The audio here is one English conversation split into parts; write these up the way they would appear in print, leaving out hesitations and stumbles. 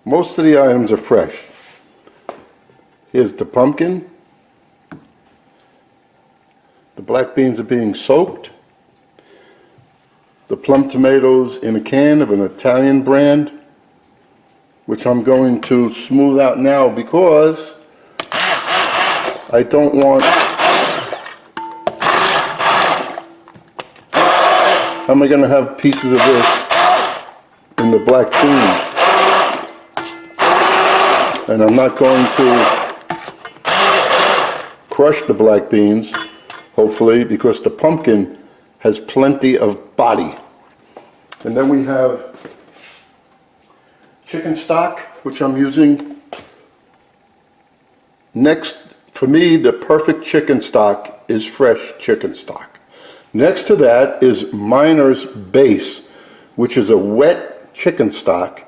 Most of the items are fresh. Here's the pumpkin. The black beans are being soaked. The plum tomatoes in a can of an Italian brand, which I'm going to smooth out now because I don't want... How am I going to have pieces of this in the black beans? And I'm not going to crush the black beans, hopefully, because the pumpkin has plenty of body. And then we have chicken stock, which I'm using. Next, for me, the perfect chicken stock is fresh chicken stock. Next to that is Miner's Base, which is a wet chicken stock.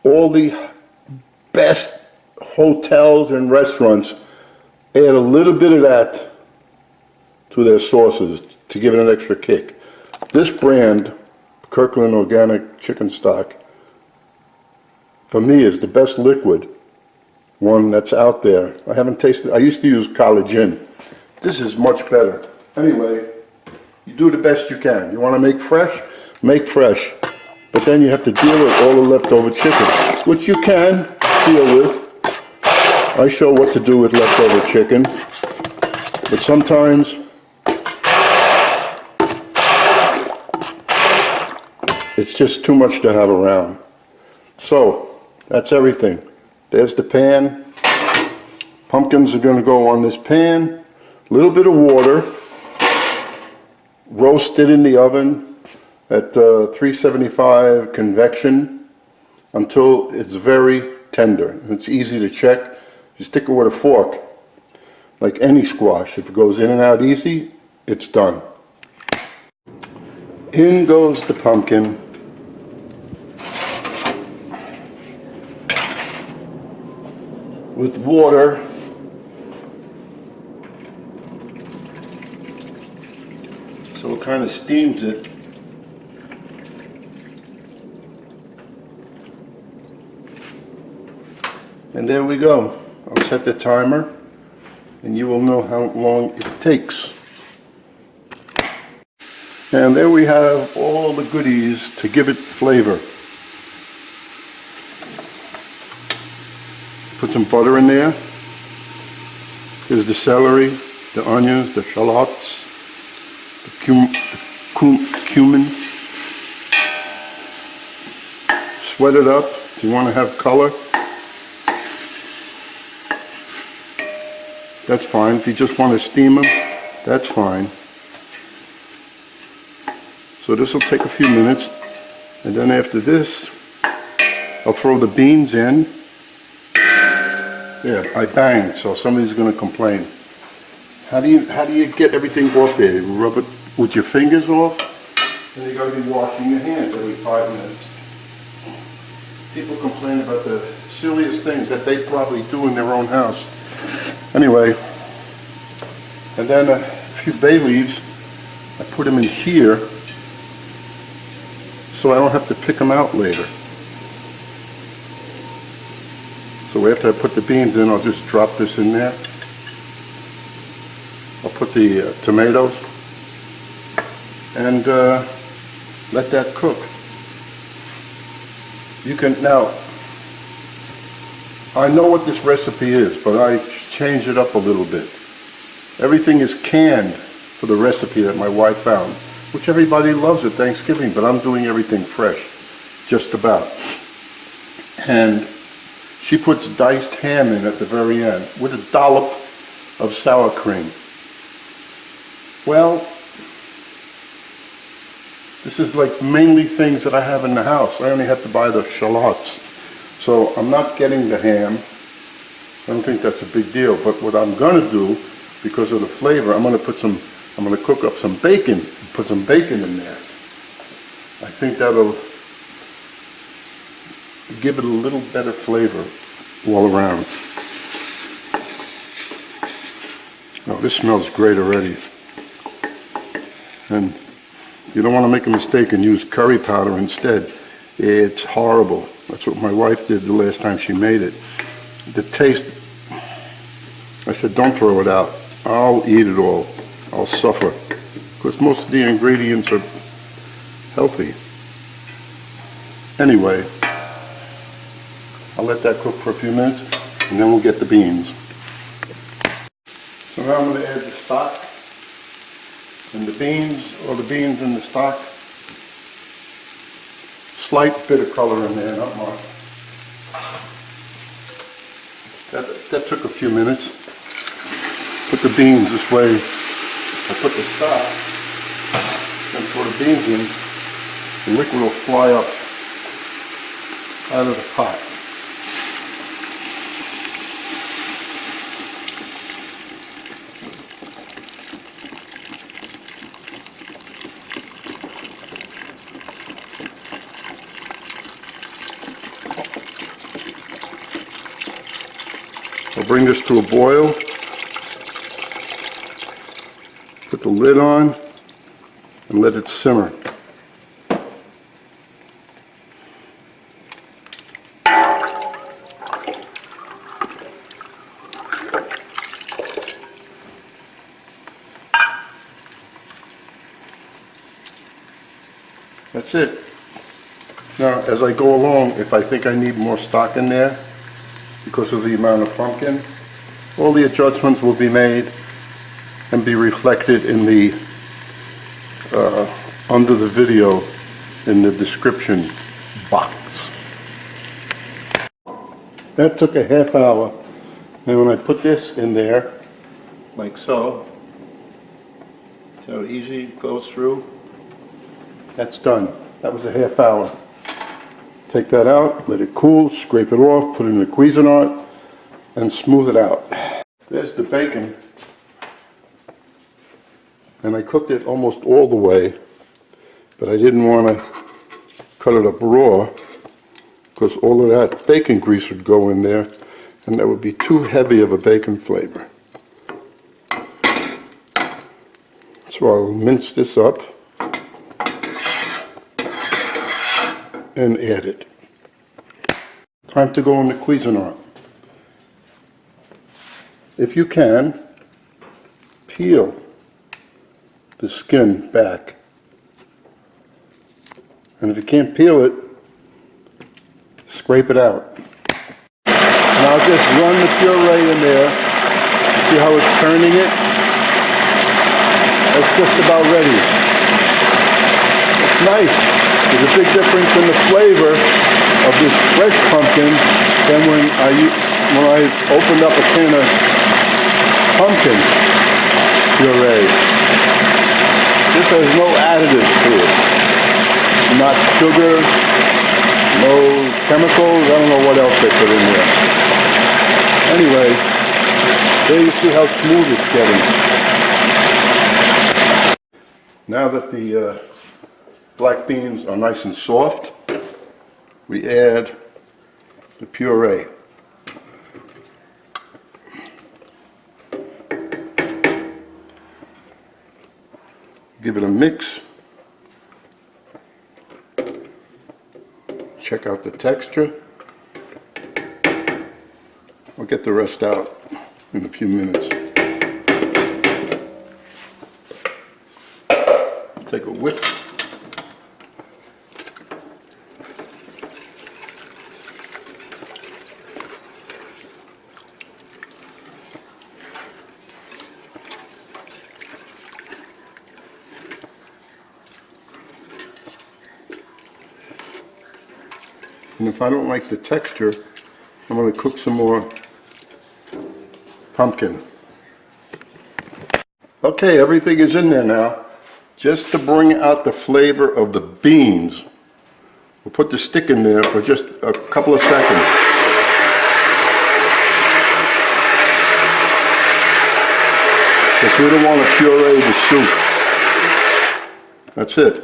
All the best hotels and restaurants add a little bit of that to their sauces to give it an extra kick. This brand, Kirkland Organic Chicken Stock, for me is the best liquid one that's out there. I haven't tasted, I used to use College Inn. This is much better. Anyway, you do the best you can. You want to make fresh? Make fresh. But then you have to deal with all the leftover chicken, which you can deal with. I show what to do with leftover chicken, but sometimes it's just too much to have around. So that's everything. There's the pan. Pumpkins are going to go on this pan. A little bit of water. Roast it in the oven at 375 convection until it's very tender. It's easy to check. You stick it with a fork, like any squash. If it goes in and out easy, it's done. In goes the pumpkin. With water. So it kind of steams it. And there we go. I'll set the timer and you will know how long it takes. And there we have all the goodies to give it flavor. Put some butter in there. Here's the celery, the onions, the shallots, the cumin. Sweat it up if you want to have color. That's fine. If you just want to steam them, that's fine. So this will take a few minutes, and then after this, I'll throw the beans in. Yeah, I banged, so somebody's going to complain. How do you get everything off there? You rub it with your fingers off, and you got to be washing your hands every 5 minutes. People complain about the silliest things that they probably do in their own house. Anyway, and then a few bay leaves, I put them in here so I don't have to pick them out later. So after I put the beans in, I'll just drop this in there. I'll put the tomatoes and let that cook. You can, now, I know what this recipe is, but I change it up a little bit. Everything is canned for the recipe that my wife found, which everybody loves at Thanksgiving, but I'm doing everything fresh, just about. And she puts diced ham in at the very end with a dollop of sour cream. Well, this is like mainly things that I have in the house. I only have to buy the shallots. So I'm not getting the ham. I don't think that's a big deal, but what I'm going to do, because of the flavor, I'm going to cook up some bacon, put some bacon in there. I think that'll give it a little better flavor all around. Oh, this smells great already. And you don't want to make a mistake and use curry powder instead. It's horrible. That's what my wife did the last time she made it. The taste, I said, don't throw it out. I'll eat it all. I'll suffer. Because most of the ingredients are healthy. Anyway, I'll let that cook for a few minutes and then we'll get the beans. So now I'm going to add the stock and the beans, or the beans and the stock. Slight bit of color in there, not much. That took a few minutes. Put the beans this way. I put the stock and throw the beans in. The liquid will fly up out of the pot. I'll bring this to a boil. Put the lid on and let it simmer. That's it. Now, as I go along, if I think I need more stock in there, because of the amount of pumpkin, all the adjustments will be made and be reflected in the under the video in the description box. That took a half hour, and when I put this in there, like so, see how easy it goes through? That's done. That was a half hour. Take that out, let it cool, scrape it off, put it in a Cuisinart, and smooth it out. There's the bacon. And I cooked it almost all the way, but I didn't want to cut it up raw, because all of that bacon grease would go in there, and that would be too heavy of a bacon flavor. So I'll mince this up and add it. Time to go in the Cuisinart. If you can, peel the skin back. And if you can't peel it, scrape it out. Now I'll just run the puree in there. See how it's turning it? That's just about ready. It's nice. There's a big difference in the flavor of this fresh pumpkin than when I opened up a can of pumpkin puree. This has no additives to it. Not sugar, no chemicals, I don't know what else they put in there. Anyway, there you see how smooth it's getting. Now that the black beans are nice and soft, we add the puree. Give it a mix. Check out the texture. I'll get the rest out in a few minutes. Take a whip. And if I don't like the texture, I'm going to cook some more pumpkin. Okay, everything is in there now. Just to bring out the flavor of the beans, we'll put the stick in there for just a couple of seconds. Because we don't want to puree the soup. That's it.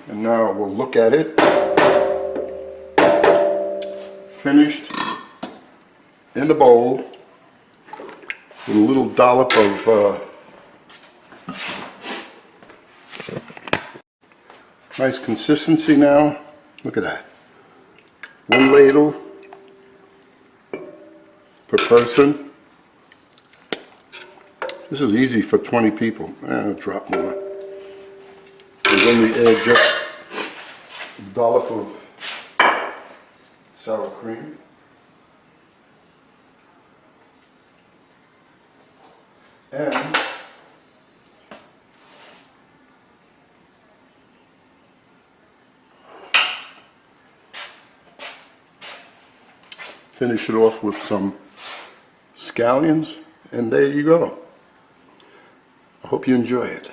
And now we'll look at it. Finished in the bowl with a little dollop of Nice consistency now. Look at that. 1 ladle per person. This is easy for 20 people. I'll drop more. And then we add just a dollop of sour cream. And finish it off with some scallions, and there you go. I hope you enjoy it.